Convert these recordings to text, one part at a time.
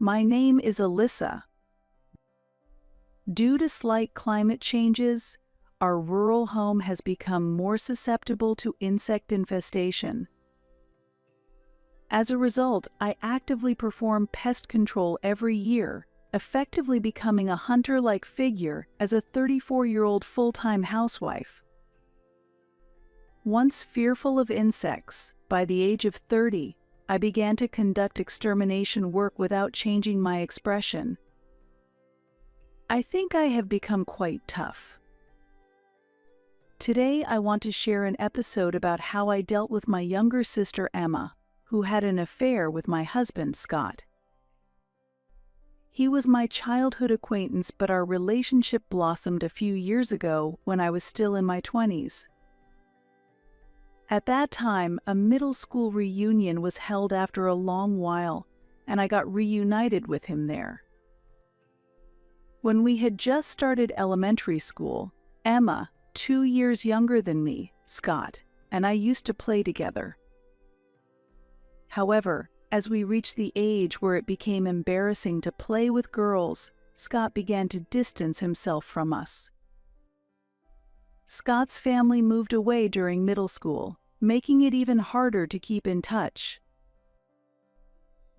My name is Alyssa. Due to slight climate changes, our rural home has become more susceptible to insect infestation. As a result, I actively perform pest control every year, effectively becoming a hunter-like figure as a 34-year-old full-time housewife. Once fearful of insects, by the age of 30, I began to conduct extermination work without changing my expression. I think I have become quite tough. Today I want to share an episode about how I dealt with my younger sister Emma, who had an affair with my husband Scott. He was my childhood acquaintance, but our relationship blossomed a few years ago when I was still in my 20s. At that time, a middle school reunion was held after a long while, and I got reunited with him there. When we had just started elementary school, Emma, 2 years younger than me, Scott, and I used to play together. However, as we reached the age where it became embarrassing to play with girls, Scott began to distance himself from us. Scott's family moved away during middle school, making it even harder to keep in touch.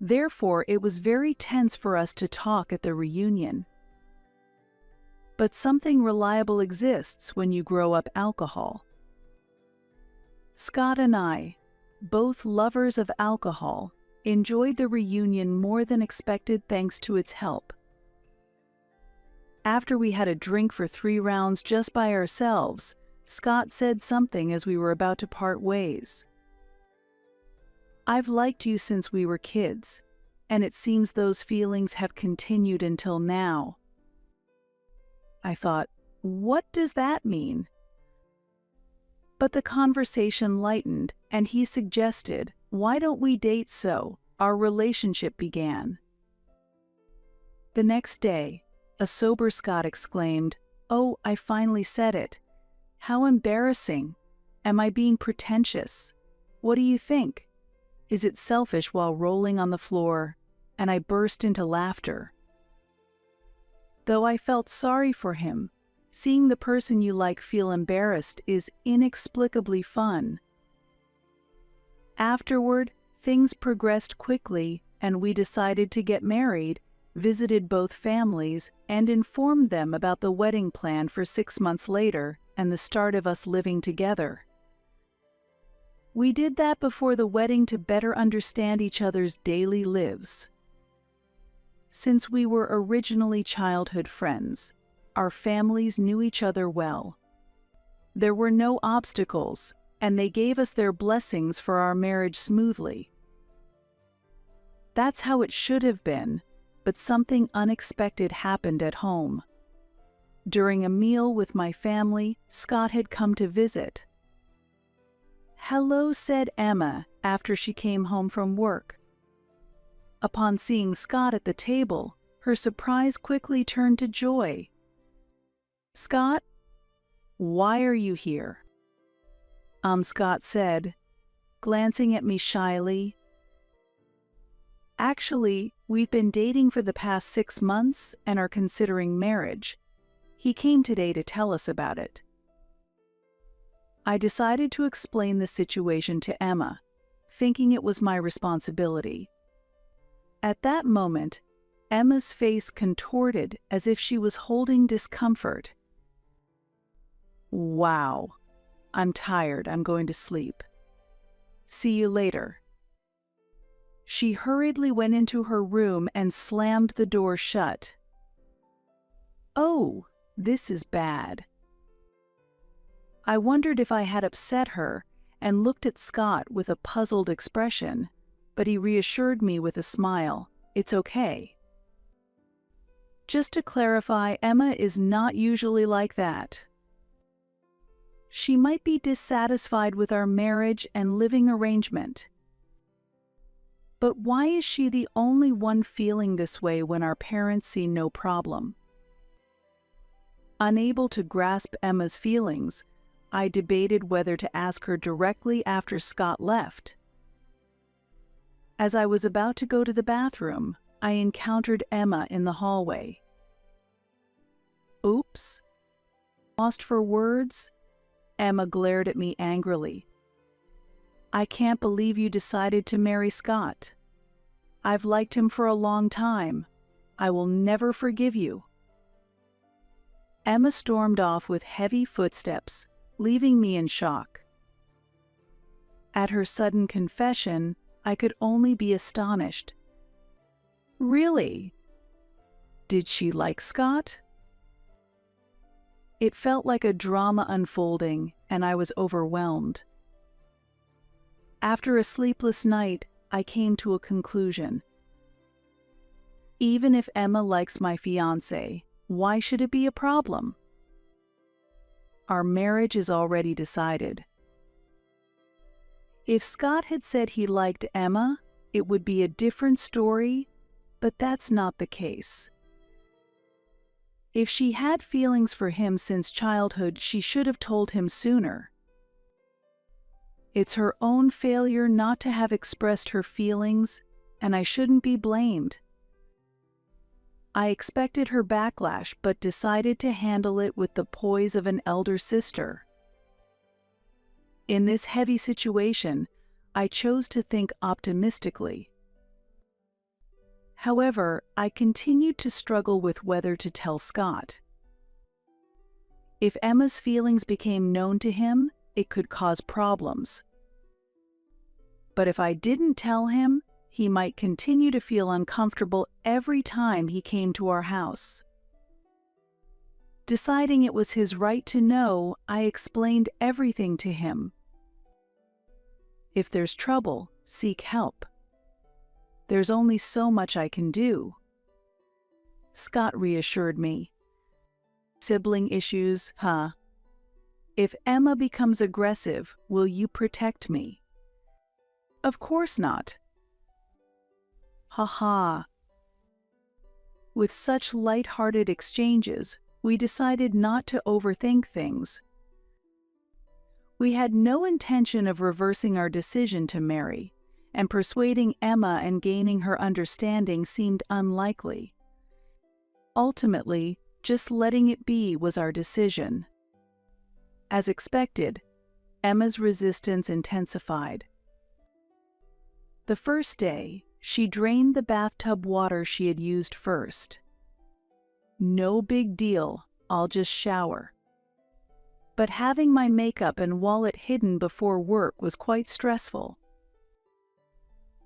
Therefore, it was very tense for us to talk at the reunion. But something reliable exists when you grow up alcohol. Scott and I, both lovers of alcohol, enjoyed the reunion more than expected thanks to its help. After we had a drink for 3 rounds just by ourselves, Scott said something as we were about to part ways. "I've liked you since we were kids, and it seems those feelings have continued until now." I thought, what does that mean? But the conversation lightened, and he suggested, "Why don't we date?" So our relationship began. The next day, a sober Scott exclaimed, "Oh, I finally said it. How embarrassing. Am I being pretentious? What do you think? Is it selfish?" while rolling on the floor, and I burst into laughter. Though I felt sorry for him, seeing the person you like feel embarrassed is inexplicably fun. Afterward, things progressed quickly, and we decided to get married, visited both families, and informed them about the wedding plan for 6 months later and the start of us living together. We did that before the wedding to better understand each other's daily lives. Since we were originally childhood friends, our families knew each other well. There were no obstacles, and they gave us their blessings for our marriage smoothly. That's how it should have been, but something unexpected happened at home. During a meal with my family, Scott had come to visit. "Hello," said Emma after she came home from work. Upon seeing Scott at the table, her surprise quickly turned to joy. "Scott, why are you here?" Scott said, glancing at me shyly. "Actually, we've been dating for the past 6 months and are considering marriage. He came today to tell us about it." I decided to explain the situation to Emma, thinking it was my responsibility. At that moment, Emma's face contorted as if she was holding discomfort. "Wow, I'm tired. I'm going to sleep. See you later." She hurriedly went into her room and slammed the door shut. "Oh, this is bad." I wondered if I had upset her and looked at Scott with a puzzled expression, but he reassured me with a smile. "It's okay." Just to clarify, Emma is not usually like that. She might be dissatisfied with our marriage and living arrangement. But why is she the only one feeling this way when our parents see no problem? Unable to grasp Emma's feelings, I debated whether to ask her directly after Scott left. As I was about to go to the bathroom, I encountered Emma in the hallway. Oops. Lost for words? Emma glared at me angrily. I can't believe you decided to marry Scott. I've liked him for a long time. I will never forgive you. Emma stormed off with heavy footsteps, leaving me in shock. At her sudden confession, I could only be astonished. Really? Did she like Scott? It felt like a drama unfolding, and I was overwhelmed. After a sleepless night, I came to a conclusion. Even if Emma likes my fiancé, why should it be a problem? Our marriage is already decided. If Scott had said he liked Emma, it would be a different story, but that's not the case. If she had feelings for him since childhood, she should have told him sooner. It's her own failure not to have expressed her feelings, and I shouldn't be blamed. I expected her backlash, but decided to handle it with the poise of an elder sister. In this heavy situation, I chose to think optimistically. However, I continued to struggle with whether to tell Scott. If Emma's feelings became known to him, it could cause problems. But if I didn't tell him, he might continue to feel uncomfortable every time he came to our house. Deciding it was his right to know, I explained everything to him. If there's trouble, seek help. There's only so much I can do. Scott reassured me. Sibling issues, huh? If Emma becomes aggressive, will you protect me? Of course not. Ha. With such light-hearted exchanges, we decided not to overthink things. We had no intention of reversing our decision to marry, and persuading Emma and gaining her understanding seemed unlikely. Ultimately, just letting it be was our decision. As expected, Emma's resistance intensified. The first day, she drained the bathtub water she had used first. No big deal, I'll just shower. But having my makeup and wallet hidden before work was quite stressful.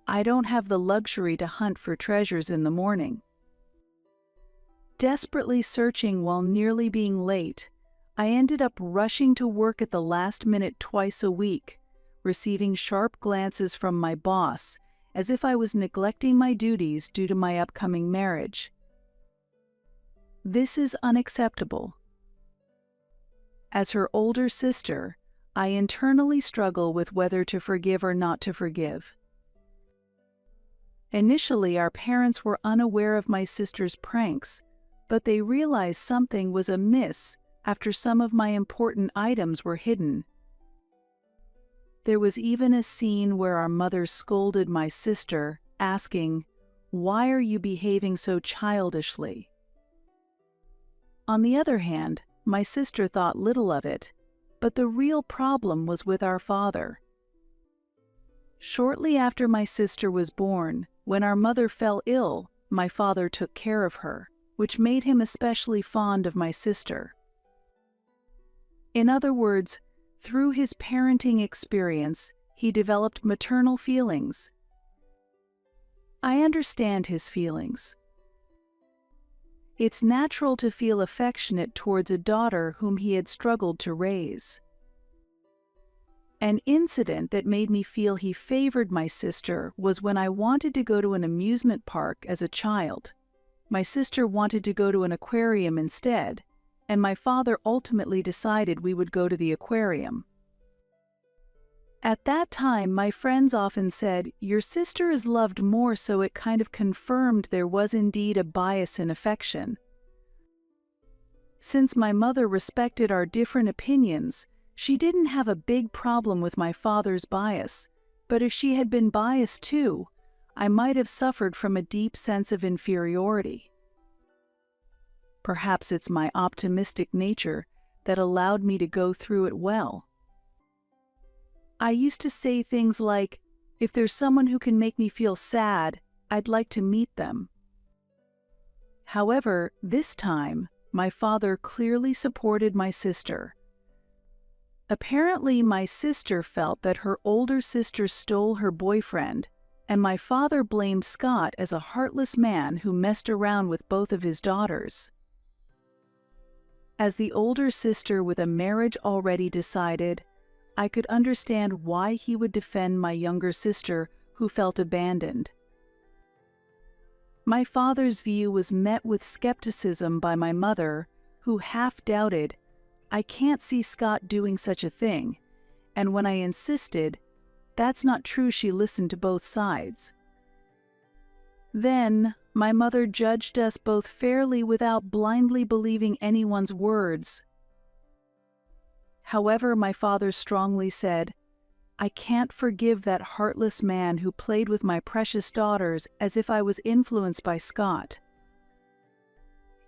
I don't have the luxury to hunt for treasures in the morning. Desperately searching while nearly being late, I ended up rushing to work at the last minute twice a week, receiving sharp glances from my boss, as if I was neglecting my duties due to my upcoming marriage. This is unacceptable. As her older sister, I internally struggle with whether to forgive or not to forgive. Initially, our parents were unaware of my sister's pranks, but they realized something was amiss after some of my important items were hidden. There was even a scene where our mother scolded my sister, asking, "Why are you behaving so childishly?" On the other hand, my sister thought little of it, but the real problem was with our father. Shortly after my sister was born, when our mother fell ill, my father took care of her, which made him especially fond of my sister. In other words, through his parenting experience, he developed maternal feelings. I understand his feelings. It's natural to feel affectionate towards a daughter whom he had struggled to raise. An incident that made me feel he favored my sister was when I wanted to go to an amusement park as a child. My sister wanted to go to an aquarium instead, and my father ultimately decided we would go to the aquarium. At that time, my friends often said, "Your sister is loved more," so it kind of confirmed there was indeed a bias in affection. Since my mother respected our different opinions, she didn't have a big problem with my father's bias, but if she had been biased too, I might have suffered from a deep sense of inferiority. Perhaps it's my optimistic nature that allowed me to go through it well. I used to say things like, if there's someone who can make me feel sad, I'd like to meet them. However, this time, my father clearly supported my sister. Apparently, my sister felt that her older sister stole her boyfriend, and my father blamed Scott as a heartless man who messed around with both of his daughters. As the older sister with a marriage already decided, I could understand why he would defend my younger sister who felt abandoned. My father's view was met with skepticism by my mother, who half doubted, I can't see Scott doing such a thing, and when I insisted, that's not true, she listened to both sides. Then, my mother judged us both fairly without blindly believing anyone's words. However, my father strongly said, I can't forgive that heartless man who played with my precious daughters as if I was influenced by Scott.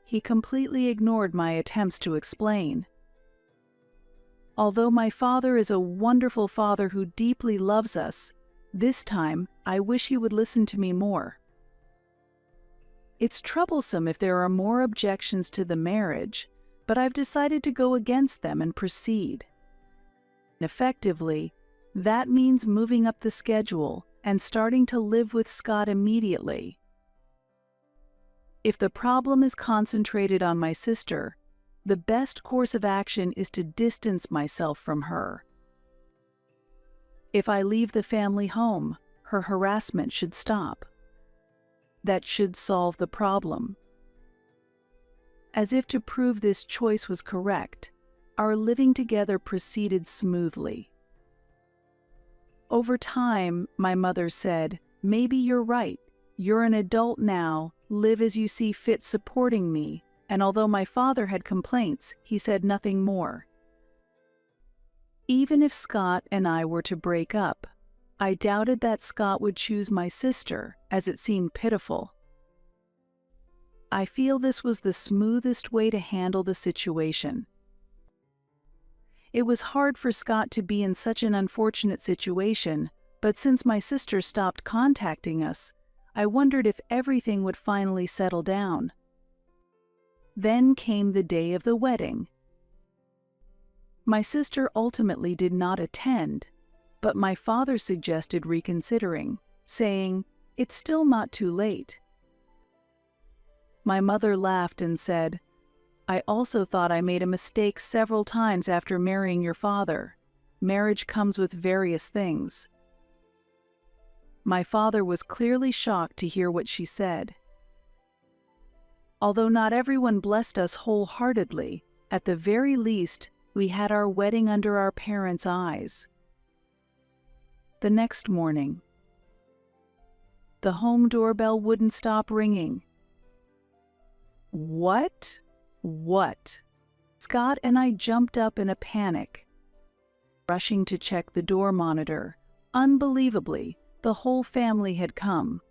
He completely ignored my attempts to explain. Although my father is a wonderful father who deeply loves us, this time I wish he would listen to me more. It's troublesome if there are more objections to the marriage, but I've decided to go against them and proceed. Effectively, that means moving up the schedule and starting to live with Scott immediately. If the problem is concentrated on my sister, the best course of action is to distance myself from her. If I leave the family home, her harassment should stop. That should solve the problem. As if to prove this choice was correct, our living together proceeded smoothly. Over time, my mother said, maybe you're right. You're an adult now, live as you see fit, supporting me, and although my father had complaints, he said nothing more. Even if Scott and I were to break up, I doubted that Scott would choose my sister, as it seemed pitiful. I feel this was the smoothest way to handle the situation. It was hard for Scott to be in such an unfortunate situation, but since my sister stopped contacting us, I wondered if everything would finally settle down. Then came the day of the wedding. My sister ultimately did not attend, but my father suggested reconsidering, saying, it's still not too late. My mother laughed and said, I also thought I made a mistake several times after marrying your father. Marriage comes with various things. My father was clearly shocked to hear what she said. Although not everyone blessed us wholeheartedly, at the very least, we had our wedding under our parents' eyes. The next morning, the home doorbell wouldn't stop ringing. What? Scott and I jumped up in a panic, rushing to check the door monitor. Unbelievably, the whole family had come.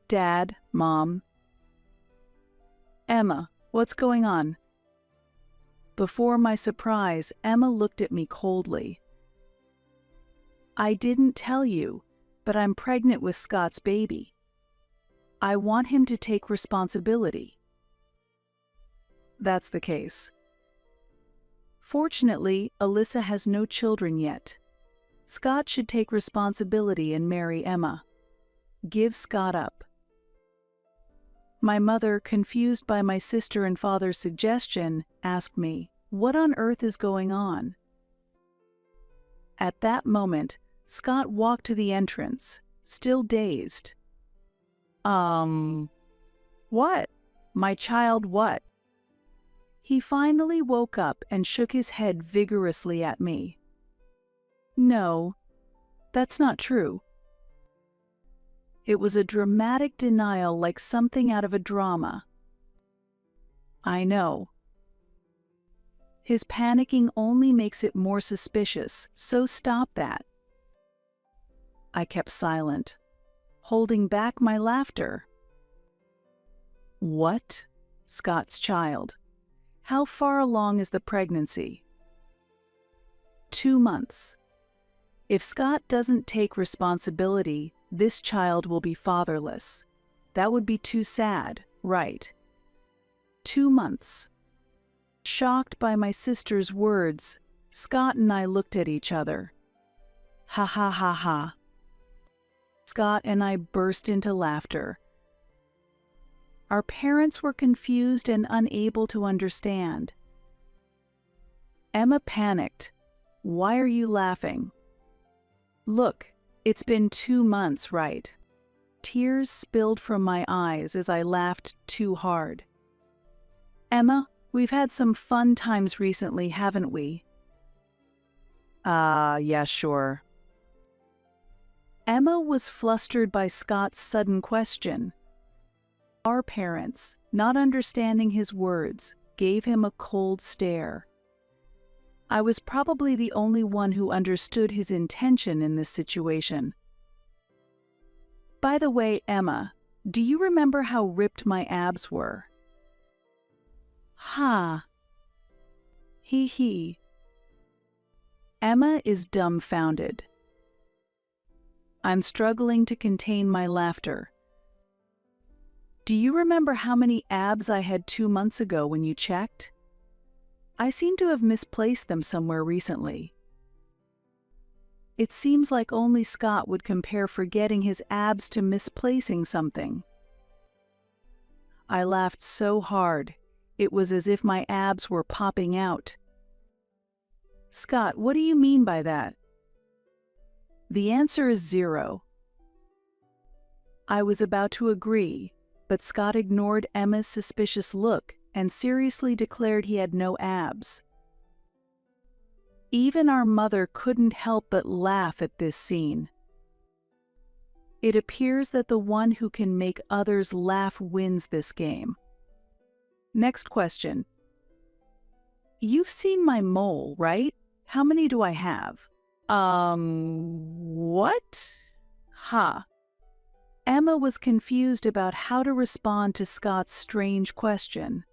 Dad, Mom. Emma, what's going on? Before my surprise, Emma looked at me coldly. I didn't tell you, but I'm pregnant with Scott's baby. I want him to take responsibility. That's the case. Fortunately, Alyssa has no children yet. Scott should take responsibility and marry Emma. Give Scott up. My mother, confused by my sister and father's suggestion, asked me, what on earth is going on? At that moment, Scott walked to the entrance, still dazed. What? My child, what? He finally woke up and shook his head vigorously at me. No, that's not true. It was a dramatic denial, like something out of a drama. I know. His panicking only makes it more suspicious, so stop that. I kept silent. holding back my laughter. What? Scott's child. How far along is the pregnancy? 2 months. If Scott doesn't take responsibility, this child will be fatherless. That would be too sad, right? 2 months. Shocked by my sister's words, Scott and I looked at each other. Ha ha ha ha. Scott and I burst into laughter. Our parents were confused and unable to understand. Emma panicked. Why are you laughing? Look, it's been 2 months, right? Tears spilled from my eyes as I laughed too hard. Emma, we've had some fun times recently, haven't we? Yeah, sure. Emma was flustered by Scott's sudden question. Our parents, not understanding his words, gave him a cold stare. I was probably the only one who understood his intention in this situation. By the way, Emma, do you remember how ripped my abs were? Ha. Hee hee. Emma is dumbfounded. I'm struggling to contain my laughter. Do you remember how many abs I had 2 months ago when you checked? I seem to have misplaced them somewhere recently. It seems like only Scott would compare forgetting his abs to misplacing something. I laughed so hard, it was as if my abs were popping out. Scott, what do you mean by that? The answer is 0. I was about to agree, but Scott ignored Emma's suspicious look and seriously declared he had no abs. Even our mother couldn't help but laugh at this scene. It appears that the one who can make others laugh wins this game. Next question. You've seen my mole, right? How many do I have? What? Ha. Emma was confused about how to respond to Scott's strange question.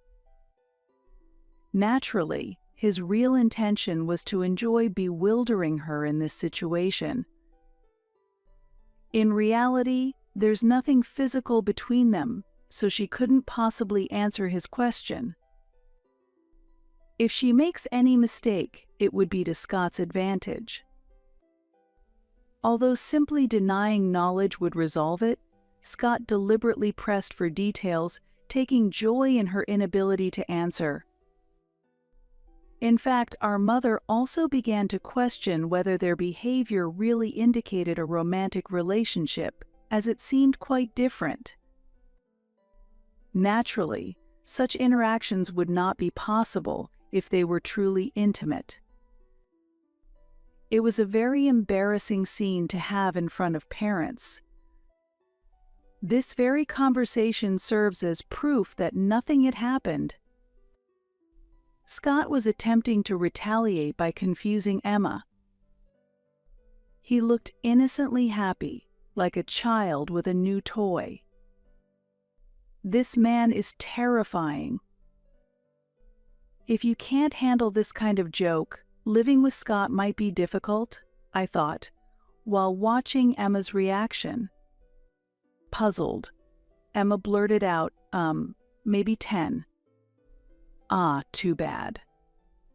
Naturally, his real intention was to enjoy bewildering her in this situation. In reality, there's nothing physical between them, so she couldn't possibly answer his question. If she makes any mistake, it would be to Scott's advantage. Although simply denying knowledge would resolve it, Scott deliberately pressed for details, taking joy in her inability to answer. In fact, our mother also began to question whether their behavior really indicated a romantic relationship, as it seemed quite different. Naturally, such interactions would not be possible if they were truly intimate. It was a very embarrassing scene to have in front of parents. This very conversation serves as proof that nothing had happened. Scott was attempting to retaliate by confusing Emma. He looked innocently happy, like a child with a new toy. This man is terrifying. If you can't handle this kind of joke, living with Scott might be difficult, I thought, while watching Emma's reaction. Puzzled, Emma blurted out, maybe 10. Ah, too bad.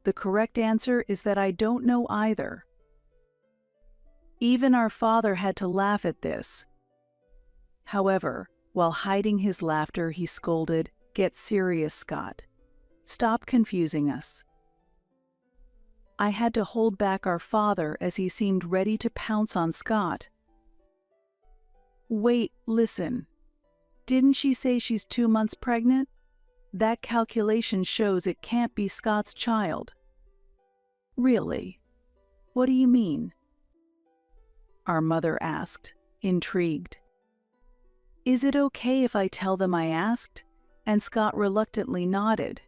The correct answer is that I don't know either. Even our father had to laugh at this. However, while hiding his laughter, he scolded, "Get serious, Scott. Stop confusing us." I had to hold back our father as he seemed ready to pounce on Scott. Wait, listen. Didn't she say she's 2 months pregnant? That calculation shows it can't be Scott's child. Really? What do you mean? Our mother asked, intrigued. Is it okay if I tell them I asked? And Scott reluctantly nodded.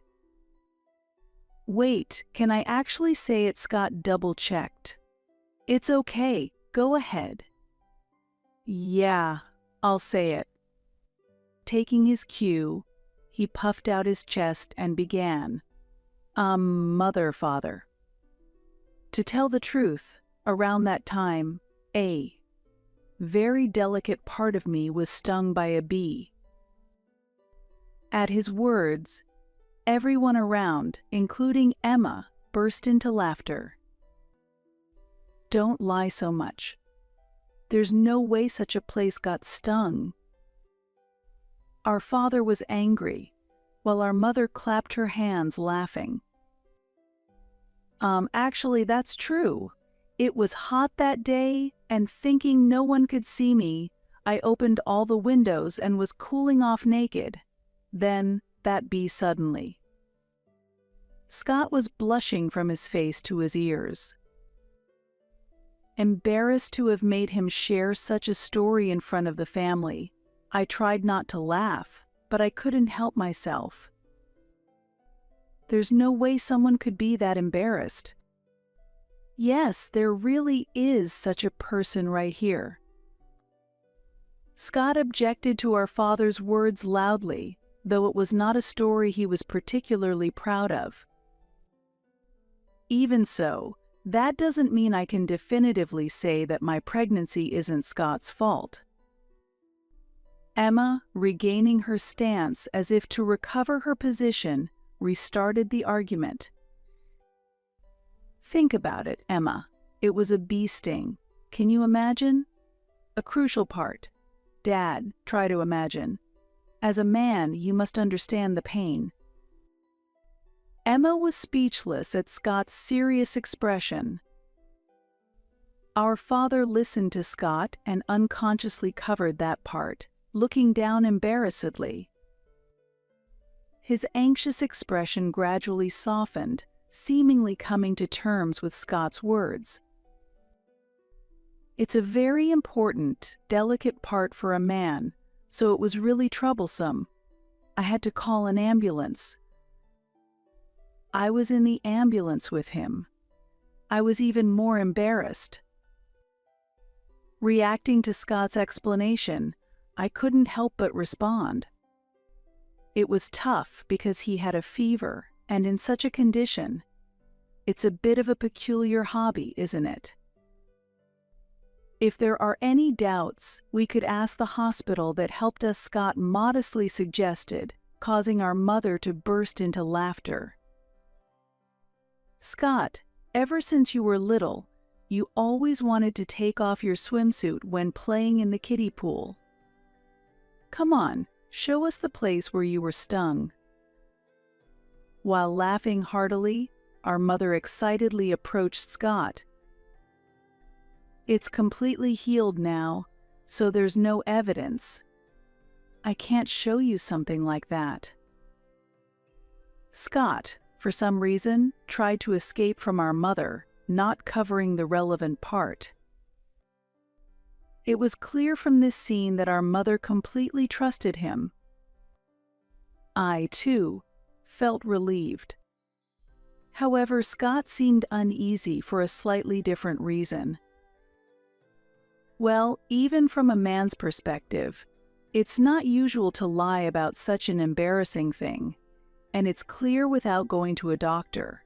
Wait, can I actually say it? Scott double-checked. It's okay, go ahead. Yeah, I'll say it." Taking his cue, he puffed out his chest and began, Mother, father. To tell the truth, around that time, a very delicate part of me was stung by a bee. At his words, everyone around, including Emma, burst into laughter. "Don't lie so much. There's no way such a place got stung." Our father was angry, while our mother clapped her hands laughing. Actually, that's true. It was hot that day, and thinking no one could see me, I opened all the windows and was cooling off naked. Then, that bee suddenly." Scott was blushing from his face to his ears. Embarrassed to have made him share such a story in front of the family, I tried not to laugh, but I couldn't help myself. There's no way someone could be that embarrassed. Yes, there really is such a person right here. Scott objected to our father's words loudly, though it was not a story he was particularly proud of. Even so, that doesn't mean I can definitively say that my pregnancy isn't Scott's fault. Emma, regaining her stance as if to recover her position, restarted the argument. "Think about it, Emma. It was a bee sting. Can you imagine? A crucial part. Dad, try to imagine. As a man, you must understand the pain." Emma was speechless at Scott's serious expression. Our father listened to Scott and unconsciously covered that part, looking down embarrassedly. His anxious expression gradually softened, seemingly coming to terms with Scott's words. "It's a very important, delicate part for a man, so it was really troublesome. I had to call an ambulance. I was in the ambulance with him. I was even more embarrassed." Reacting to Scott's explanation, I couldn't help but respond. It was tough because he had a fever, and in such a condition. It's a bit of a peculiar hobby, isn't it? If there are any doubts, we could ask the hospital that helped us, Scott modestly suggested, causing our mother to burst into laughter. "Scott, ever since you were little, you always wanted to take off your swimsuit when playing in the kiddie pool. Come on, show us the place where you were stung." While laughing heartily, our mother excitedly approached Scott. "It's completely healed now, so there's no evidence. I can't show you something like that." Scott, for some reason, tried to escape from our mother, not covering the relevant part. It was clear from this scene that our mother completely trusted him. I, too, felt relieved. However, Scott seemed uneasy for a slightly different reason. Well, even from a man's perspective, it's not usual to lie about such an embarrassing thing, and it's clear without going to a doctor.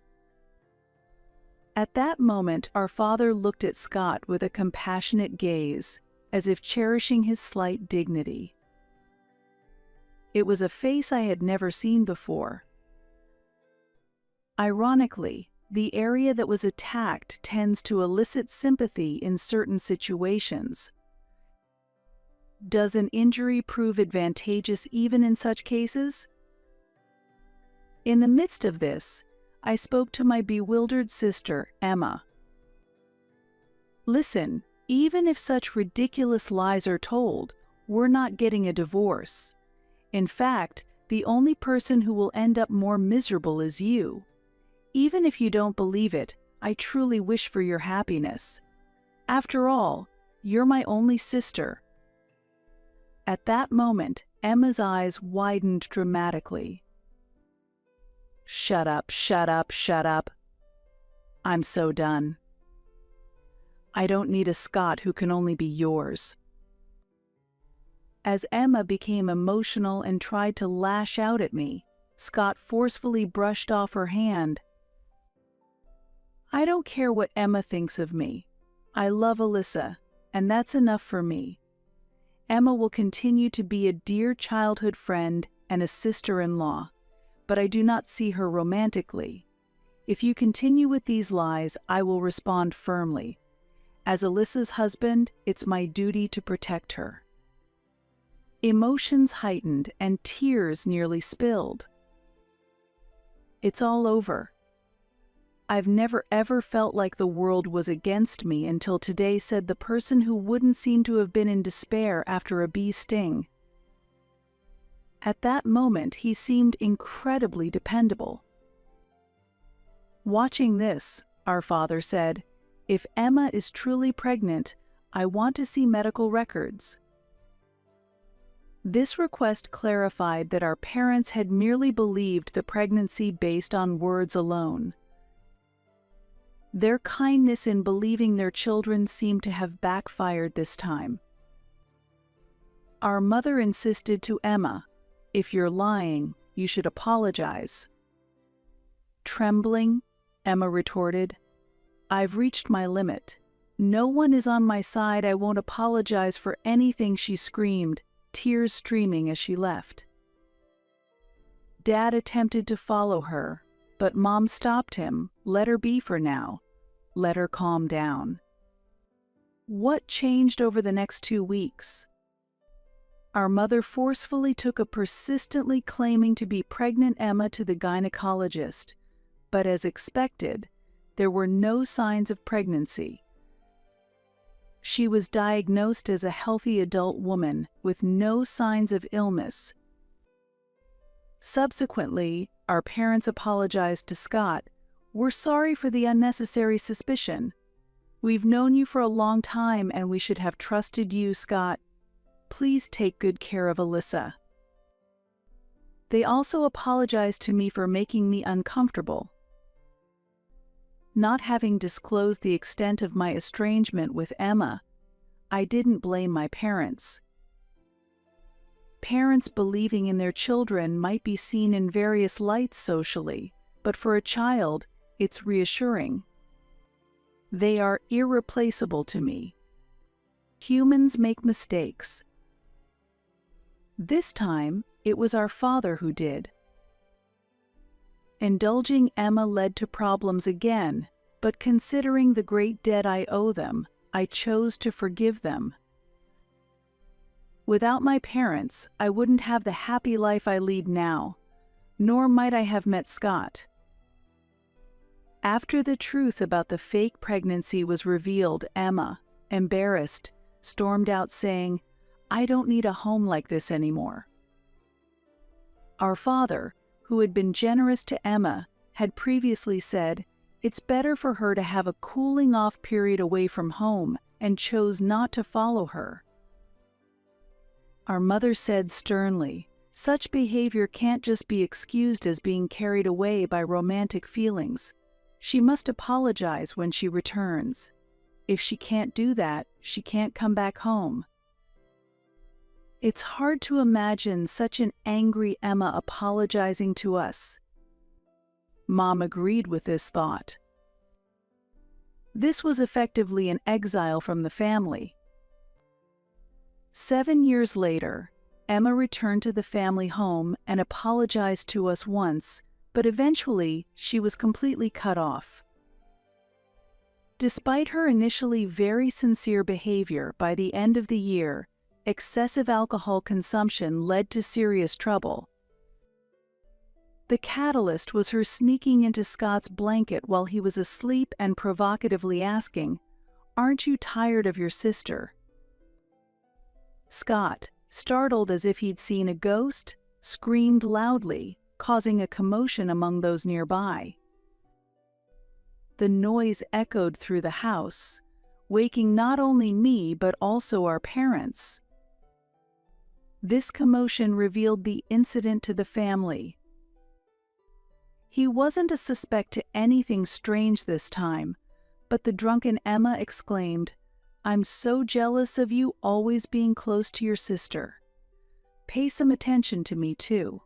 At that moment, our father looked at Scott with a compassionate gaze, as if cherishing his slight dignity. It was a face I had never seen before. Ironically, the area that was attacked tends to elicit sympathy in certain situations. Does an injury prove advantageous even in such cases? In the midst of this, I spoke to my bewildered sister, Emma. "Listen, even if such ridiculous lies are told, we're not getting a divorce. In fact, the only person who will end up more miserable is you. Even if you don't believe it, I truly wish for your happiness. After all, you're my only sister." At that moment, Emma's eyes widened dramatically. "Shut up, shut up, shut up. I'm so done. I don't need a Scott who can only be yours." As Emma became emotional and tried to lash out at me, Scott forcefully brushed off her hand. "I don't care what Emma thinks of me. I love Alyssa, and that's enough for me. Emma will continue to be a dear childhood friend and a sister-in-law, but I do not see her romantically. If you continue with these lies, I will respond firmly. As Alyssa's husband, it's my duty to protect her." Emotions heightened and tears nearly spilled. "It's all over. I've never ever felt like the world was against me until today," said the person who wouldn't seem to have been in despair after a bee sting. At that moment, he seemed incredibly dependable. "Watching this," our father said, "if Emma is truly pregnant, I want to see medical records." This request clarified that our parents had merely believed the pregnancy based on words alone. Their kindness in believing their children seemed to have backfired this time. Our mother insisted to Emma, "If you're lying, you should apologize." Trembling, Emma retorted, "I've reached my limit. No one is on my side. I won't apologize for anything," she screamed, tears streaming as she left. Dad attempted to follow her, but Mom stopped him. "Let her be for now. Let her calm down." What changed over the next 2 weeks? Our mother forcefully took a persistently claiming to be pregnant Emma to the gynecologist, but as expected, there were no signs of pregnancy. She was diagnosed as a healthy adult woman with no signs of illness. Subsequently, our parents apologized to Scott. "We're sorry for the unnecessary suspicion. We've known you for a long time and we should have trusted you, Scott. Please take good care of Alyssa." They also apologized to me for making me uncomfortable. Not having disclosed the extent of my estrangement with Emma, I didn't blame my parents. Parents believing in their children might be seen in various lights socially, but for a child, it's reassuring. They are irreplaceable to me. Humans make mistakes. This time, it was our father who did. Indulging Emma led to problems again, but considering the great debt I owe them, I chose to forgive them. Without my parents, I wouldn't have the happy life I lead now, nor might I have met Scott. After the truth about the fake pregnancy was revealed, Emma, embarrassed, stormed out saying, "I don't need a home like this anymore." Our father, who had been generous to Emma, had previously said, "It's better for her to have a cooling-off period away from home," and chose not to follow her. Our mother said sternly, "Such behavior can't just be excused as being carried away by romantic feelings. She must apologize when she returns. If she can't do that, she can't come back home." It's hard to imagine such an angry Emma apologizing to us. Mom agreed with this thought. This was effectively an exile from the family. 7 years later, Emma returned to the family home and apologized to us once, but eventually she was completely cut off. Despite her initially very sincere behavior, by the end of the year, excessive alcohol consumption led to serious trouble. The catalyst was her sneaking into Scott's blanket while he was asleep and provocatively asking, "Aren't you tired of your sister?" Scott, startled as if he'd seen a ghost, screamed loudly, causing a commotion among those nearby. The noise echoed through the house, waking not only me but also our parents. This commotion revealed the incident to the family. He wasn't a suspect to anything strange this time, but the drunken Emma exclaimed, "I'm so jealous of you always being close to your sister." pay some attention to me too."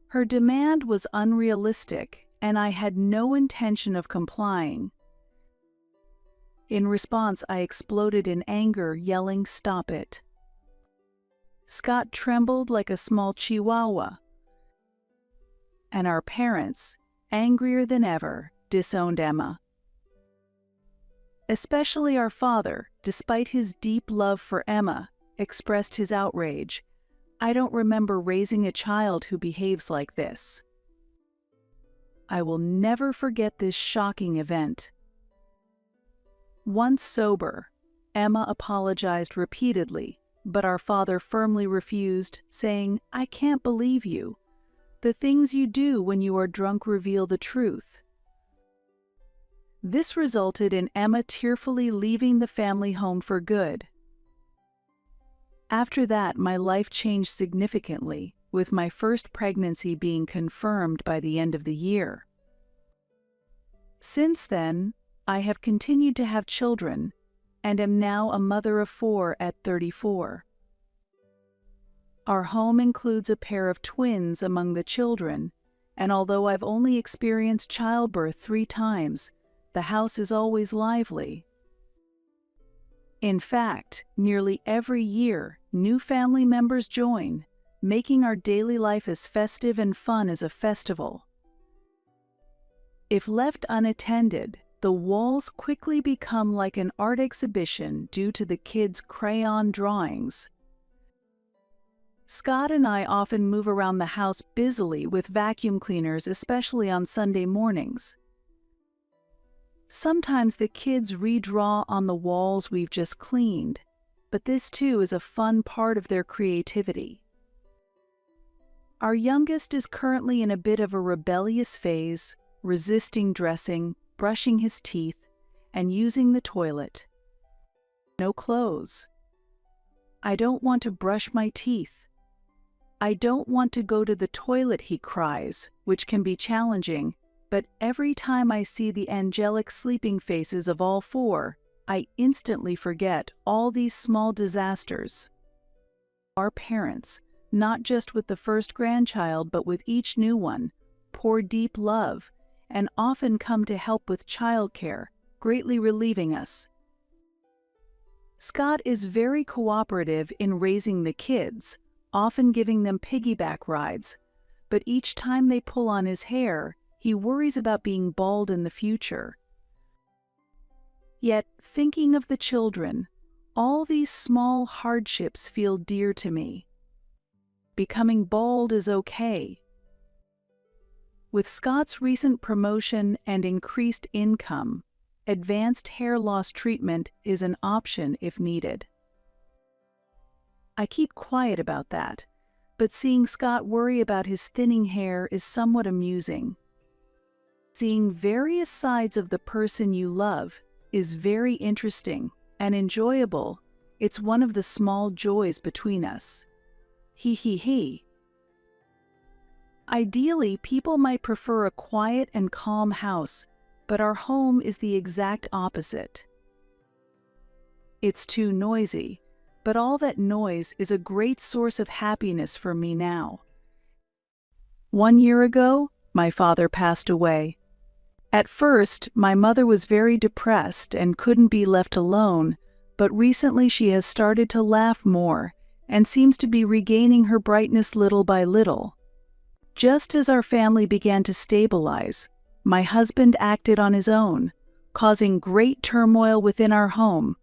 Her demand was unrealistic, and I had no intention of complying. In response, I exploded in anger, yelling, "Stop it." Scott trembled like a small chihuahua, and our parents, angrier than ever, disowned Emma. Especially our father, despite his deep love for Emma, expressed his outrage. "I don't remember raising a child who behaves like this." I will never forget this shocking event. Once sober, Emma apologized repeatedly, but our father firmly refused, saying, "I can't believe you. The things you do when you are drunk reveal the truth." This resulted in Emma tearfully leaving the family home for good. After that, my life changed significantly, with my first pregnancy being confirmed by the end of the year. Since then, I have continued to have children, and am now a mother of 4 at 34. Our home includes a pair of twins among the children, and although I've only experienced childbirth 3 times, the house is always lively. In fact, nearly every year, new family members join, making our daily life as festive and fun as a festival. If left unattended, the walls quickly become like an art exhibition due to the kids' crayon drawings. Scott and I often move around the house busily with vacuum cleaners, especially on Sunday mornings. Sometimes the kids redraw on the walls we've just cleaned, but this too is a fun part of their creativity. Our youngest is currently in a bit of a rebellious phase, resisting dressing, brushing his teeth, and using the toilet. No clothes. "I don't want to brush my teeth." "I don't want to go to the toilet," he cries, which can be challenging, but every time I see the angelic sleeping faces of all 4, I instantly forget all these small disasters. Our parents, not just with the first grandchild but with each new one, pour deep love and often come to help with childcare, greatly relieving us. Scott is very cooperative in raising the kids, often giving them piggyback rides, but each time they pull on his hair, he worries about being bald in the future. Yet, thinking of the children, all these small hardships feel dear to me. Becoming bald is okay. With Scott's recent promotion and increased income, advanced hair loss treatment is an option if needed. I keep quiet about that, but seeing Scott worry about his thinning hair is somewhat amusing. Seeing various sides of the person you love is very interesting and enjoyable. It's one of the small joys between us. He he he. Ideally, people might prefer a quiet and calm house, but our home is the exact opposite. It's too noisy, but all that noise is a great source of happiness for me now. 1 year ago, my father passed away. At first, my mother was very depressed and couldn't be left alone, but recently she has started to laugh more and seems to be regaining her brightness little by little. Just as our family began to stabilize, my husband acted on his own, causing great turmoil within our home.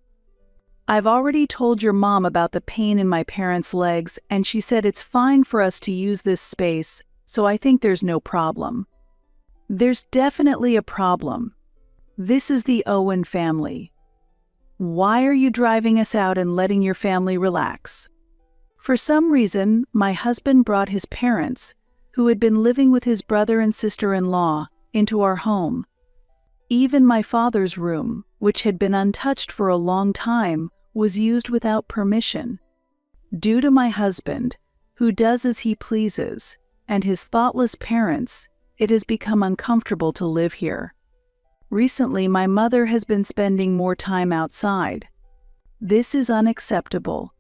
"I've already told your mom about the pain in my parents' legs, and she said it's fine for us to use this space, so I think there's no problem." There's definitely a problem. This is the Owen family. Why are you driving us out and letting your family relax? For some reason, my husband brought his parents, who had been living with his brother and sister-in-law, into our home. Even my father's room, which had been untouched for a long time, was used without permission. Due to my husband, who does as he pleases, and his thoughtless parents, it has become uncomfortable to live here. Recently, my mother has been spending more time outside. This is unacceptable.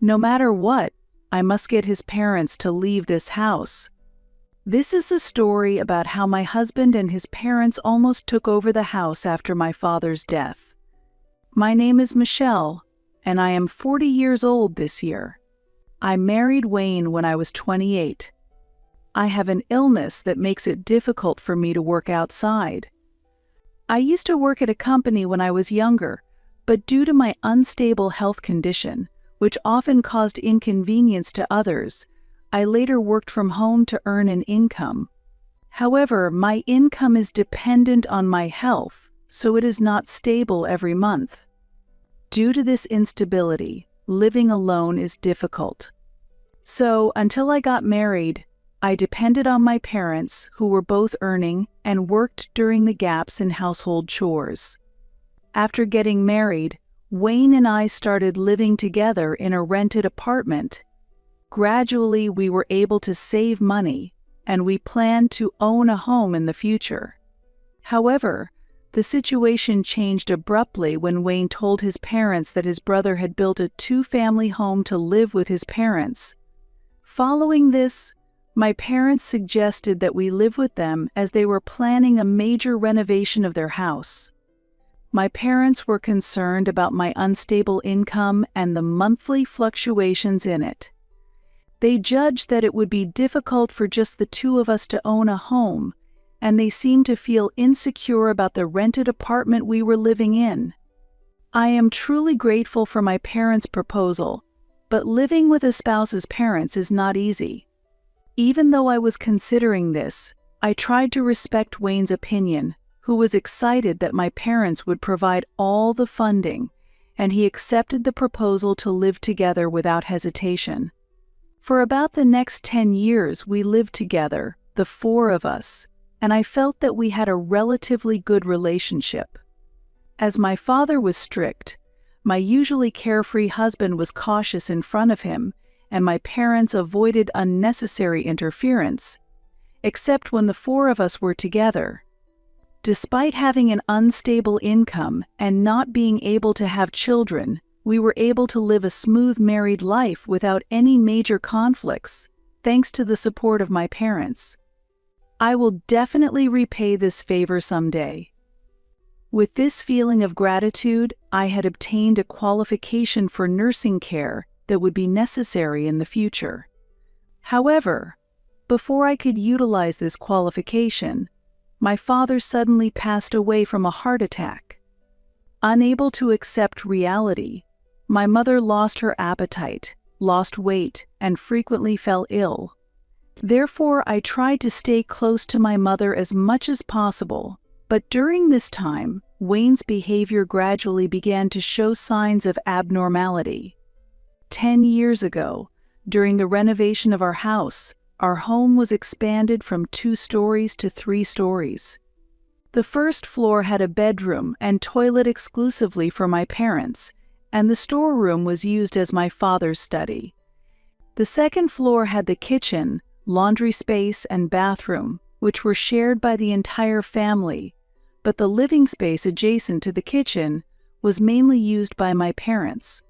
No matter what, I must get his parents to leave this house. This is a story about how my husband and his parents almost took over the house after my father's death. My name is Michelle, and I am 40 years old this year. I married Wayne when I was 28. I have an illness that makes it difficult for me to work outside. I used to work at a company when I was younger, but due to my unstable health condition, which often caused inconvenience to others, I later worked from home to earn an income. However, my income is dependent on my health, so it is not stable every month. Due to this instability, living alone is difficult. So, until I got married, I depended on my parents, who were both earning, and worked during the gaps in household chores. After getting married, Wayne and I started living together in a rented apartment. Gradually, we were able to save money, and we planned to own a home in the future. However, the situation changed abruptly when Wayne told his parents that his brother had built a two-family home to live with his parents. Following this, my parents suggested that we live with them as they were planning a major renovation of their house. My parents were concerned about my unstable income and the monthly fluctuations in it. They judged that it would be difficult for just the two of us to own a home, and they seemed to feel insecure about the rented apartment we were living in. I am truly grateful for my parents' proposal, but living with a spouse's parents is not easy. Even though I was considering this, I tried to respect Wayne's opinion, who was excited that my parents would provide all the funding, and he accepted the proposal to live together without hesitation. For about the next 10 years we lived together, the four of us, and I felt that we had a relatively good relationship. As my father was strict, my usually carefree husband was cautious in front of him, and my parents avoided unnecessary interference, except when the four of us were together. Despite having an unstable income and not being able to have children, we were able to live a smooth married life without any major conflicts, thanks to the support of my parents. I will definitely repay this favor someday. With this feeling of gratitude, I had obtained a qualification for nursing care that would be necessary in the future. However, before I could utilize this qualification, my father suddenly passed away from a heart attack. Unable to accept reality, my mother lost her appetite, lost weight, and frequently fell ill. Therefore, I tried to stay close to my mother as much as possible, but during this time, Wayne's behavior gradually began to show signs of abnormality. 10 years ago, during the renovation of our house, our home was expanded from 2 stories to 3 stories. The first floor had a bedroom and toilet exclusively for my parents, and the storeroom was used as my father's study. The second floor had the kitchen, laundry space, and bathroom, which were shared by the entire family, but the living space adjacent to the kitchen was mainly used by my parents.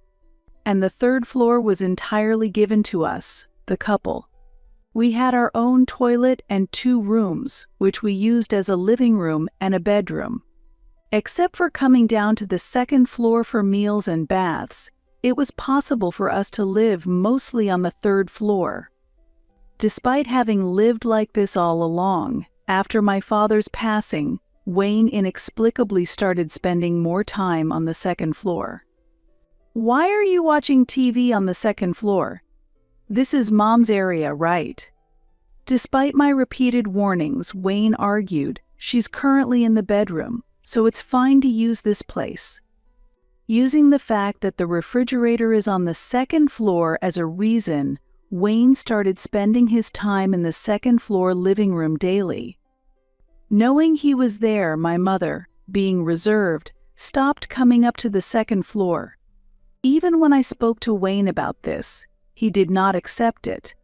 And the third floor was entirely given to us, the couple. We had our own toilet and 2 rooms, which we used as a living room and a bedroom. Except for coming down to the second floor for meals and baths, it was possible for us to live mostly on the 3rd floor. Despite having lived like this all along, after my father's passing, Wayne inexplicably started spending more time on the 2nd floor. "Why are you watching TV on the 2nd floor? This is Mom's area, right?" Despite my repeated warnings, Wayne argued, "She's currently in the bedroom, so it's fine to use this place." Using the fact that the refrigerator is on the 2nd floor as a reason, Wayne started spending his time in the 2nd floor living room daily. Knowing he was there, my mother, being reserved, stopped coming up to the 2nd floor. Even when I spoke to Wayne about this, he did not accept it.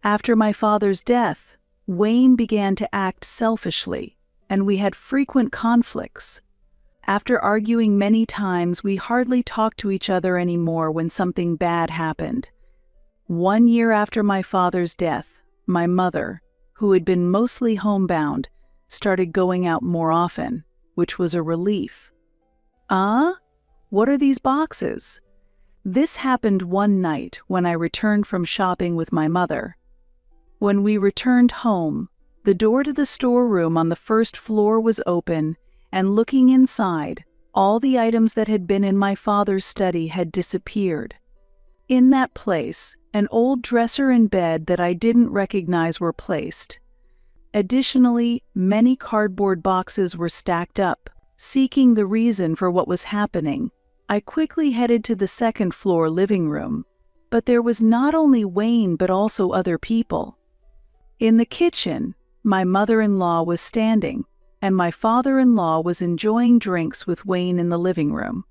After my father's death, Wayne began to act selfishly, and we had frequent conflicts. After arguing many times, we hardly talked to each other anymore when something bad happened. 1 year after my father's death, my mother, who had been mostly homebound, started going out more often, which was a relief. What are these boxes? This happened one night when I returned from shopping with my mother. When we returned home, the door to the storeroom on the first floor was open, and looking inside, all the items that had been in my father's study had disappeared. In that place, an old dresser and bed that I didn't recognize were placed. Additionally, many cardboard boxes were stacked up. Seeking the reason for what was happening, I quickly headed to the second floor living room, but there was not only Wayne but also other people. In the kitchen, my mother-in-law was standing, and my father-in-law was enjoying drinks with Wayne in the living room.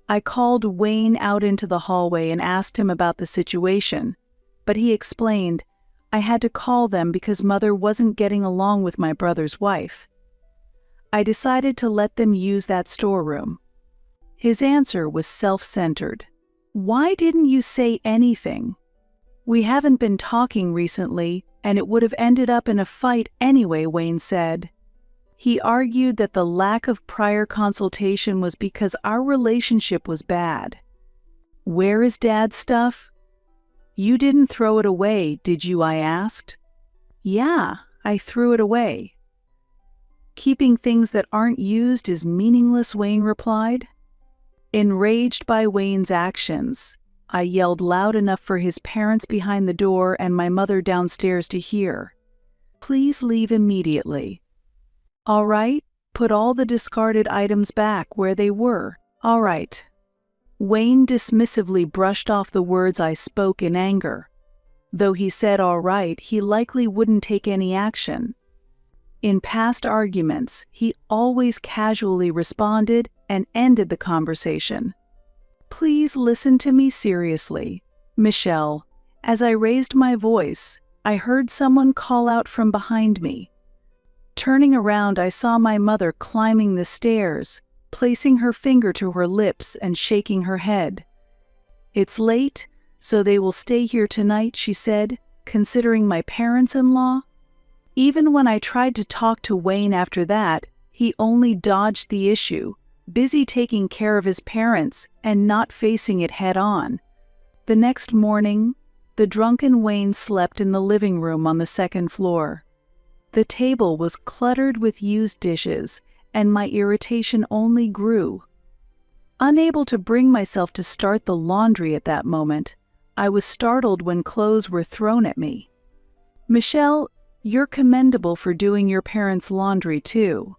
I called Wayne out into the hallway and asked him about the situation, but he explained I had to call them because Mother wasn't getting along with my brother's wife. I decided to let them use that storeroom. His answer was self-centered. Why didn't you say anything? We haven't been talking recently, and it would have ended up in a fight anyway, Wayne said. He argued that the lack of prior consultation was because our relationship was bad. Where is Dad's stuff? You didn't throw it away, did you? I asked. Yeah, I threw it away. Keeping things that aren't used is meaningless, Wayne replied. Enraged by Wayne's actions, I yelled loud enough for his parents behind the door and my mother downstairs to hear. Please leave immediately. All right, put all the discarded items back where they were. All right. Wayne dismissively brushed off the words I spoke in anger. Though he said all right, he likely wouldn't take any action. In past arguments, he always casually responded and ended the conversation. Please listen to me seriously, Michelle. As I raised my voice, I heard someone call out from behind me. Turning around, I saw my mother climbing the stairs, placing her finger to her lips and shaking her head. It's late, so they will stay here tonight, she said, considering my parents-in-law. Even when I tried to talk to Wayne after that, he only dodged the issue, busy taking care of his parents and not facing it head-on. The next morning, the drunken Wayne slept in the living room on the second floor. The table was cluttered with used dishes, and my irritation only grew. Unable to bring myself to start the laundry at that moment, I was startled when clothes were thrown at me. Michelle, you're commendable for doing your parents' laundry too.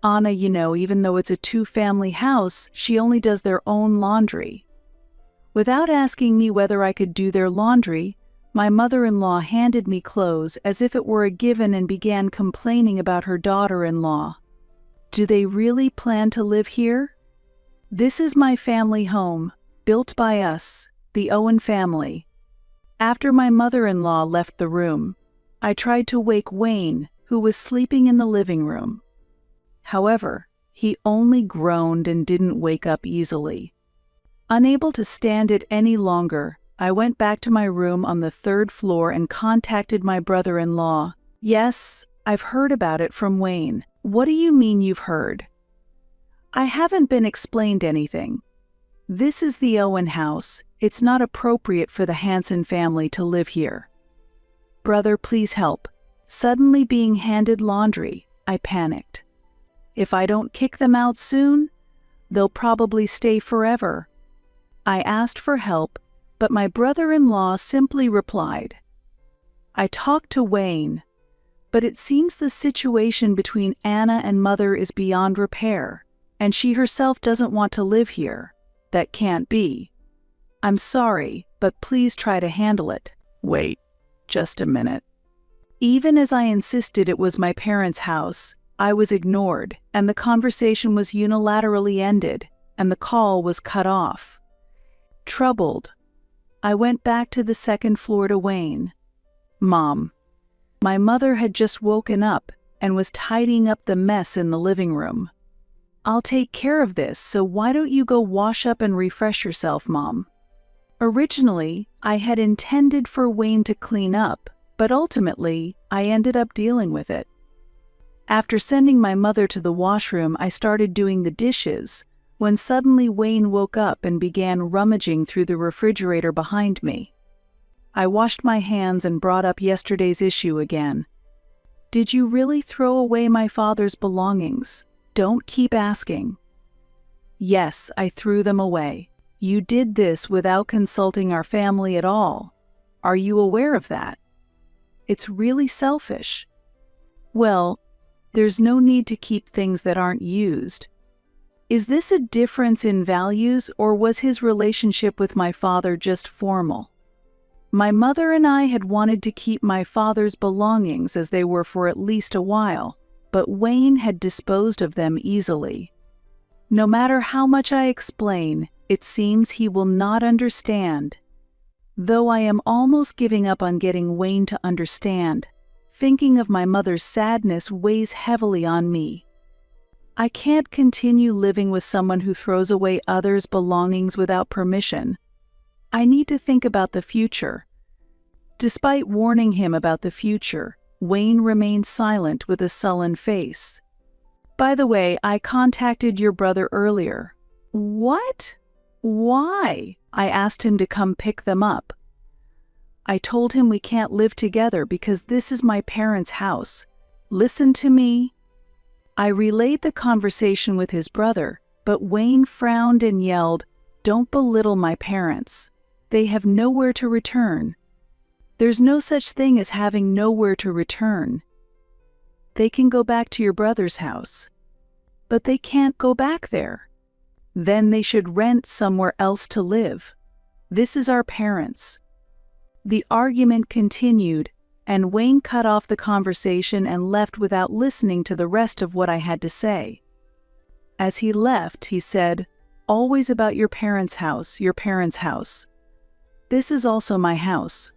Anna, even though it's a two-family house, she only does their own laundry. Without asking me whether I could do their laundry, my mother-in-law handed me clothes as if it were a given and began complaining about her daughter-in-law. Do they really plan to live here? This is my family home, built by us, the Owen family. After my mother-in-law left the room, I tried to wake Wayne, who was sleeping in the living room. However, he only groaned and didn't wake up easily. Unable to stand it any longer, I went back to my room on the third floor and contacted my brother-in-law. Yes, I've heard about it from Wayne. What do you mean you've heard? I haven't been explained anything. This is the Owen house. It's not appropriate for the Hanson family to live here. Brother, please help. Suddenly being handed laundry, I panicked. If I don't kick them out soon, they'll probably stay forever. I asked for help, but my brother-in-law simply replied. I talked to Wayne, but it seems the situation between Anna and Mother is beyond repair, and she herself doesn't want to live here. That can't be. I'm sorry, but please try to handle it. Wait, just a minute. Even as I insisted it was my parents' house, I was ignored, and the conversation was unilaterally ended, and the call was cut off. Troubled, I went back to the second floor to Wayne. Mom, my mother had just woken up and was tidying up the mess in the living room. I'll take care of this, so why don't you go wash up and refresh yourself, Mom? Originally, I had intended for Wayne to clean up, but ultimately, I ended up dealing with it. After sending my mother to the washroom, I started doing the dishes, when suddenly Wayne woke up and began rummaging through the refrigerator behind me. I washed my hands and brought up yesterday's issue again. "Did you really throw away my father's belongings? Don't keep asking." "Yes, I threw them away. You did this without consulting our family at all. Are you aware of that? It's really selfish." "Well, there's no need to keep things that aren't used." Is this a difference in values, or was his relationship with my father just formal? My mother and I had wanted to keep my father's belongings as they were for at least a while, but Wayne had disposed of them easily. No matter how much I explain, it seems he will not understand. Though I am almost giving up on getting Wayne to understand, thinking of my mother's sadness weighs heavily on me. I can't continue living with someone who throws away others' belongings without permission. I need to think about the future. Despite warning him about the future, Wayne remained silent with a sullen face. "By the way, I contacted your brother earlier." "What? Why?" I asked him to come pick them up. "I told him we can't live together because this is my parents' house. Listen to me." I relayed the conversation with his brother, but Wayne frowned and yelled, "Don't belittle my parents. They have nowhere to return." "There's no such thing as having nowhere to return. They can go back to your brother's house." "But they can't go back there." "Then they should rent somewhere else to live. This is our parents." The argument continued, and Wayne cut off the conversation and left without listening to the rest of what I had to say. As he left, he said, "Always about your parents' house, your parents' house. This is also my house."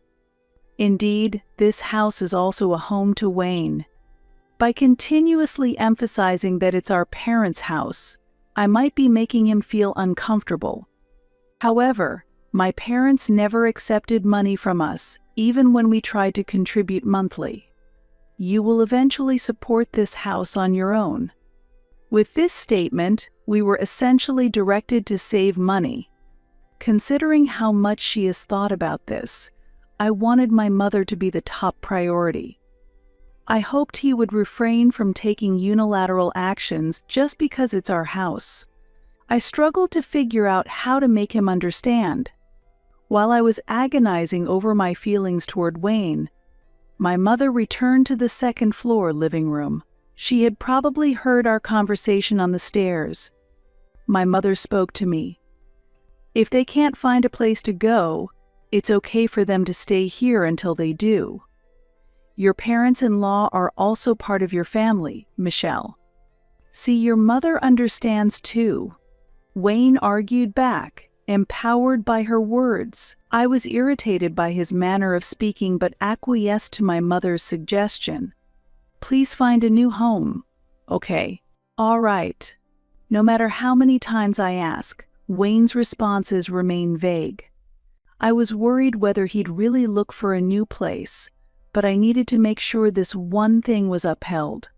Indeed, this house is also a home to Wayne. By continuously emphasizing that it's our parents' house, I might be making him feel uncomfortable. However, my parents never accepted money from us, even when we tried to contribute monthly. "You will eventually support this house on your own." With this statement, we were essentially directed to save money. Considering how much she has thought about this, I wanted my mother to be the top priority. I hoped he would refrain from taking unilateral actions just because it's our house. I struggled to figure out how to make him understand. While I was agonizing over my feelings toward Wayne, my mother returned to the second-floor living room. She had probably heard our conversation on the stairs. My mother spoke to me. "If they can't find a place to go, it's okay for them to stay here until they do. Your parents-in-law are also part of your family, Michelle. See, your mother understands too." Wayne argued back, empowered by her words. I was irritated by his manner of speaking but acquiesced to my mother's suggestion. "Please find a new home." "Okay. All right." No matter how many times I ask, Wayne's responses remain vague. I was worried whether he'd really look for a new place, but I needed to make sure this one thing was upheld.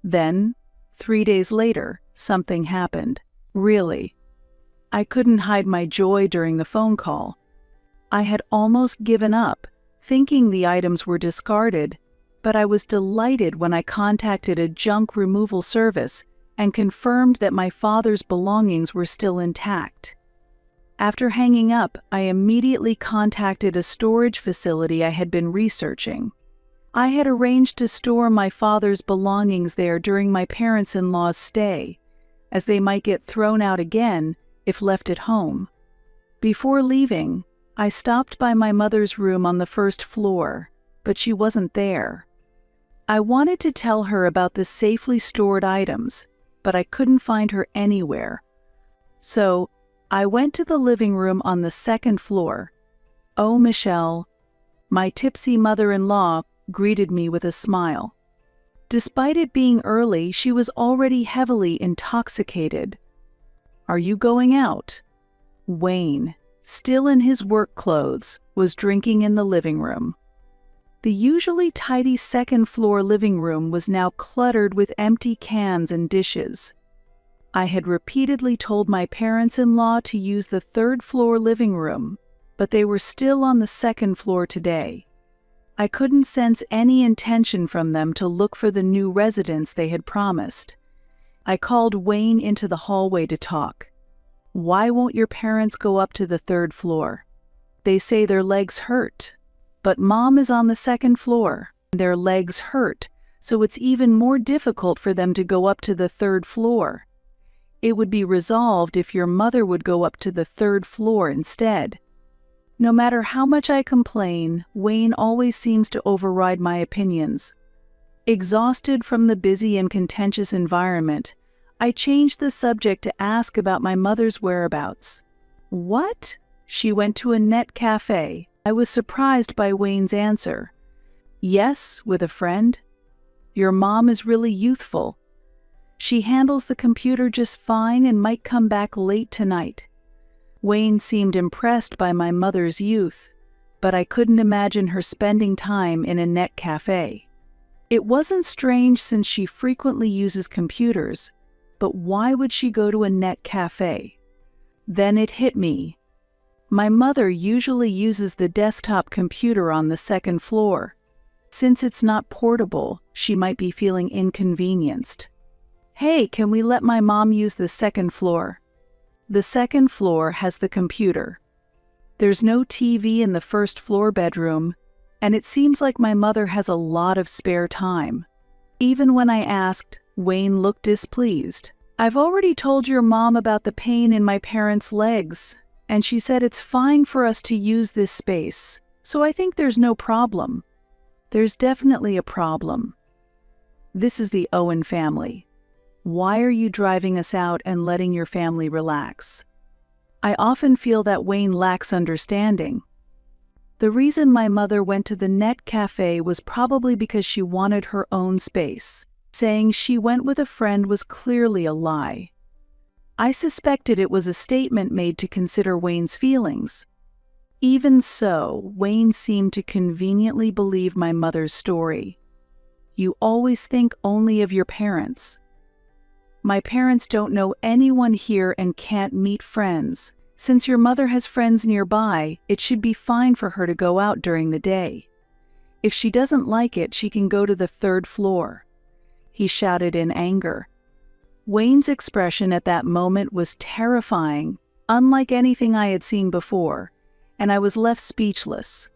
Then, 3 days later, something happened. Really. I couldn't hide my joy during the phone call. I had almost given up, thinking the items were discarded, but I was delighted when I contacted a junk removal service and confirmed that my father's belongings were still intact. After hanging up, I immediately contacted a storage facility I had been researching. I had arranged to store my father's belongings there during my parents-in-law's stay, as they might get thrown out again if left at home. Before leaving, I stopped by my mother's room on the first floor, but she wasn't there. I wanted to tell her about the safely stored items, but I couldn't find her anywhere. So, I went to the living room on the second floor. "Oh, Michelle," my tipsy mother-in-law greeted me with a smile. Despite it being early, she was already heavily intoxicated. "Are you going out?" "Wayne, still in his work clothes, was drinking in the living room. The usually tidy second-floor living room was now cluttered with empty cans and dishes. I had repeatedly told my parents-in-law to use the third-floor living room, but they were still on the second floor today. I couldn't sense any intention from them to look for the new residence they had promised. I called Wayne into the hallway to talk. "Why won't your parents go up to the third floor? They say their legs hurt. But Mom is on the second floor. Their legs hurt, so it's even more difficult for them to go up to the third floor. It would be resolved if your mother would go up to the third floor instead." No matter how much I complain, Wayne always seems to override my opinions. Exhausted from the busy and contentious environment, I changed the subject to ask about my mother's whereabouts. "What? She went to a net cafe." I was surprised by Wayne's answer. "Yes, with a friend. Your mom is really youthful. She handles the computer just fine and might come back late tonight." Wayne seemed impressed by my mother's youth, but I couldn't imagine her spending time in a net cafe. It wasn't strange since she frequently uses computers, but why would she go to a net cafe? Then it hit me. My mother usually uses the desktop computer on the second floor. Since it's not portable, she might be feeling inconvenienced. "Hey, can we let my mom use the second floor?" The second floor has the computer. There's no TV in the first floor bedroom, and it seems like my mother has a lot of spare time. Even when I asked, Wayne looked displeased. "I've already told your mom about the pain in my parents' legs, and she said it's fine for us to use this space, so I think there's no problem." There's definitely a problem. This is the Owen family. Why are you driving us out and letting your family relax? I often feel that Wayne lacks understanding. The reason my mother went to the net cafe was probably because she wanted her own space. Saying she went with a friend was clearly a lie. I suspected it was a statement made to consider Wayne's feelings. Even so, Wayne seemed to conveniently believe my mother's story. "You always think only of your parents." "My parents don't know anyone here and can't meet friends. Since your mother has friends nearby, it should be fine for her to go out during the day. If she doesn't like it, she can go to the third floor," he shouted in anger. Wayne's expression at that moment was terrifying, unlike anything I had seen before, and I was left speechless.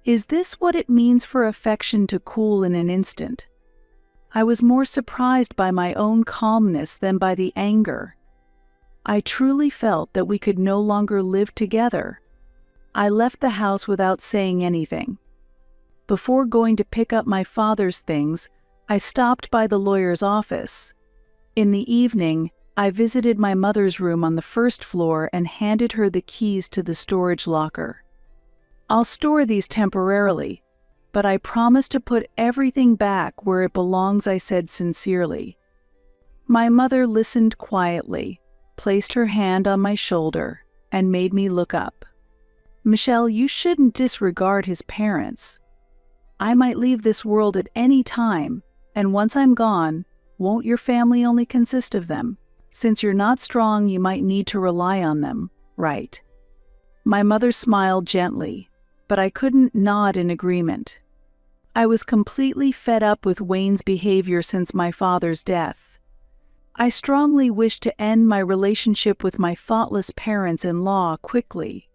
Is this what it means for affection to cool in an instant? I was more surprised by my own calmness than by the anger. I truly felt that we could no longer live together. I left the house without saying anything. Before going to pick up my father's things, I stopped by the lawyer's office. In the evening, I visited my mother's room on the first floor and handed her the keys to the storage locker. "I'll store these temporarily, but I promise to put everything back where it belongs," I said sincerely. My mother listened quietly, placed her hand on my shoulder, and made me look up. "Michelle, you shouldn't disregard his parents. I might leave this world at any time, and once I'm gone, won't your family only consist of them? Since you're not strong, you might need to rely on them, right?" My mother smiled gently, but I couldn't nod in agreement. I was completely fed up with Wayne's behavior since my father's death. I strongly wished to end my relationship with my thoughtless parents-in-law quickly.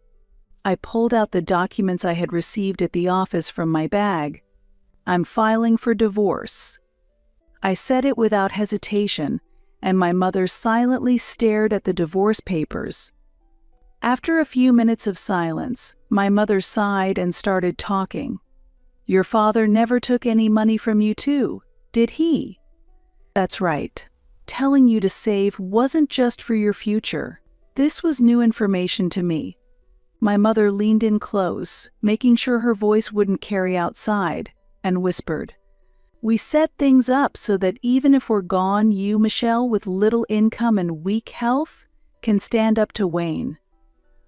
I pulled out the documents I had received at the office from my bag. "I'm filing for divorce." I said it without hesitation, and my mother silently stared at the divorce papers. After a few minutes of silence, my mother sighed and started talking. "Your father never took any money from you too, did he?" "That's right. Telling you to save wasn't just for your future. This was new information to me." My mother leaned in close, making sure her voice wouldn't carry outside, and whispered, "We set things up so that even if we're gone, you, Michelle, with little income and weak health, can stand up to Wayne.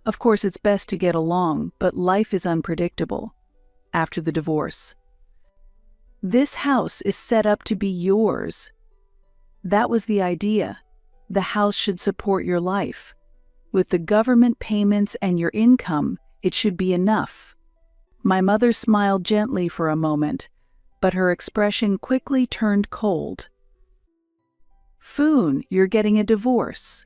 Of course, it's best to get along, but life is unpredictable after the divorce. This house is set up to be yours. That was the idea. The house should support your life. With the government payments and your income, it should be enough. My mother smiled gently for a moment, but her expression quickly turned cold. Foon, you're getting a divorce.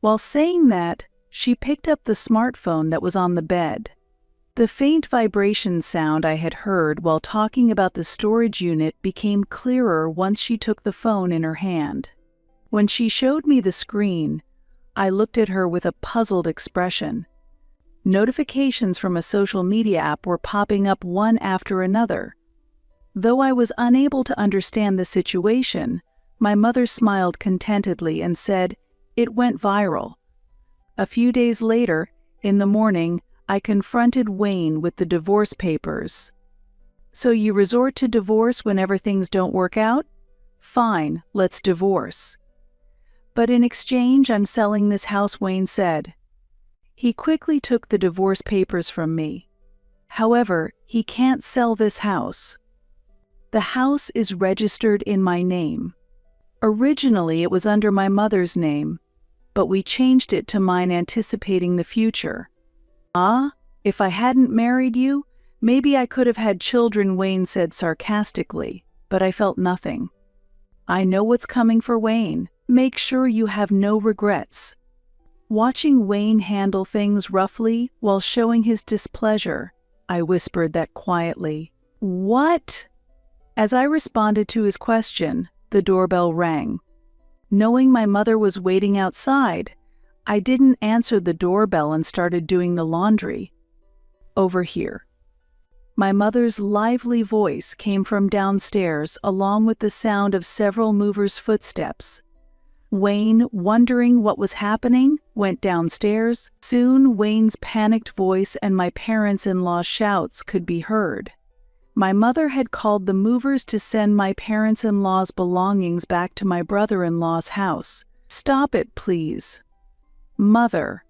While saying that, she picked up the smartphone that was on the bed. The faint vibration sound I had heard while talking about the storage unit became clearer once she took the phone in her hand. When she showed me the screen, I looked at her with a puzzled expression. Notifications from a social media app were popping up one after another. Though I was unable to understand the situation, my mother smiled contentedly and said, "It went viral." A few days later, in the morning, I confronted Wayne with the divorce papers. "So you resort to divorce whenever things don't work out? Fine, let's divorce. But in exchange, I'm selling this house," Wayne said. He quickly took the divorce papers from me. "However, he can't sell this house. The house is registered in my name. Originally, it was under my mother's name, but we changed it to mine, anticipating the future." "Ah, if I hadn't married you, maybe I could have had children," Wayne said sarcastically, but I felt nothing. I know what's coming for Wayne. Make sure you have no regrets. Watching Wayne handle things roughly while showing his displeasure, I whispered that quietly. "What?" As I responded to his question, the doorbell rang. Knowing my mother was waiting outside, I didn't answer the doorbell and started doing the laundry. "Over here." My mother's lively voice came from downstairs, along with the sound of several movers' footsteps. Wayne, wondering what was happening, went downstairs. Soon, Wayne's panicked voice and my parents-in-law's shouts could be heard. My mother had called the movers to send my parents-in-law's belongings back to my brother-in-law's house. "Stop it, please." "Mother,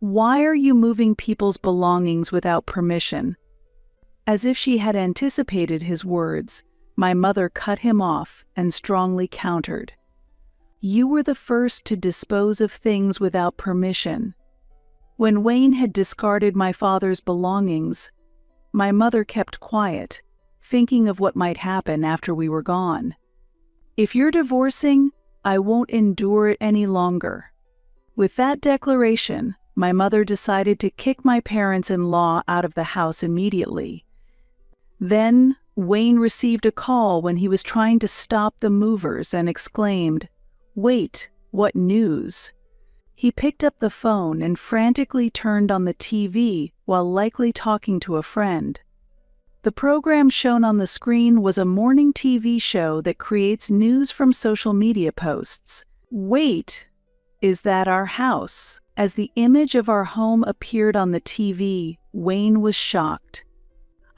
why are you moving people's belongings without permission?" As if she had anticipated his words, my mother cut him off and strongly countered. "You were the first to dispose of things without permission." When Wayne had discarded my father's belongings, my mother kept quiet, thinking of what might happen after we were gone. "If you're divorcing, I won't endure it any longer." With that declaration, my mother decided to kick my parents-in-law out of the house immediately. Then, Wayne received a call when he was trying to stop the movers and exclaimed, "Wait, what news?" He picked up the phone and frantically turned on the TV while likely talking to a friend. The program shown on the screen was a morning TV show that creates news from social media posts. "Wait, is that our house?" As the image of our home appeared on the TV, Wayne was shocked.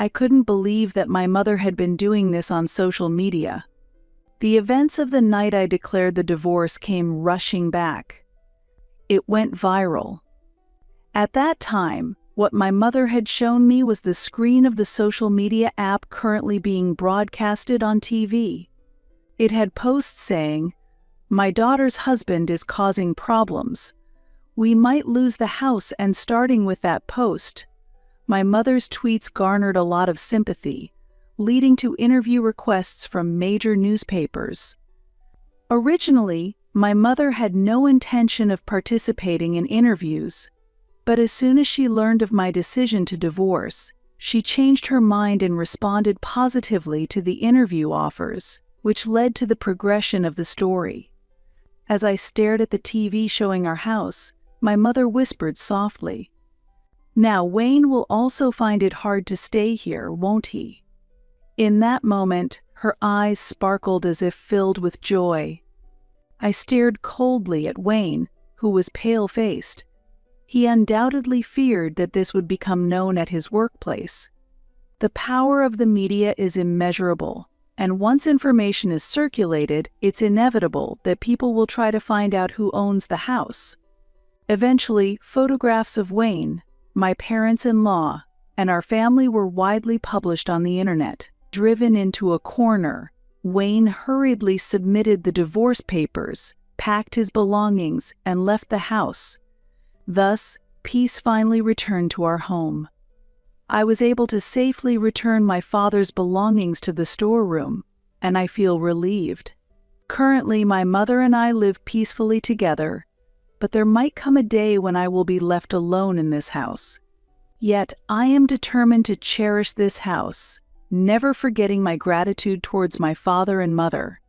I couldn't believe that my mother had been doing this on social media. The events of the night I declared the divorce came rushing back. It went viral. At that time, what my mother had shown me was the screen of the social media app currently being broadcasted on TV. It had posts saying, "My daughter's husband is causing problems. We might lose the house," and starting with that post, my mother's tweets garnered a lot of sympathy, leading to interview requests from major newspapers. Originally, my mother had no intention of participating in interviews, but as soon as she learned of my decision to divorce, she changed her mind and responded positively to the interview offers, which led to the progression of the story. As I stared at the TV showing our house, my mother whispered softly, "Now Wayne will also find it hard to stay here, won't he?" In that moment, her eyes sparkled as if filled with joy. I stared coldly at Wayne, who was pale-faced. He undoubtedly feared that this would become known at his workplace. The power of the media is immeasurable, and once information is circulated, it's inevitable that people will try to find out who owns the house. Eventually, photographs of Wayne, my parents-in-law, and our family were widely published on the internet. Driven into a corner, Wayne hurriedly submitted the divorce papers, packed his belongings, and left the house. Thus, peace finally returned to our home. I was able to safely return my father's belongings to the storeroom, and I feel relieved. Currently, my mother and I live peacefully together, but there might come a day when I will be left alone in this house. Yet, I am determined to cherish this house, never forgetting my gratitude towards my father and mother.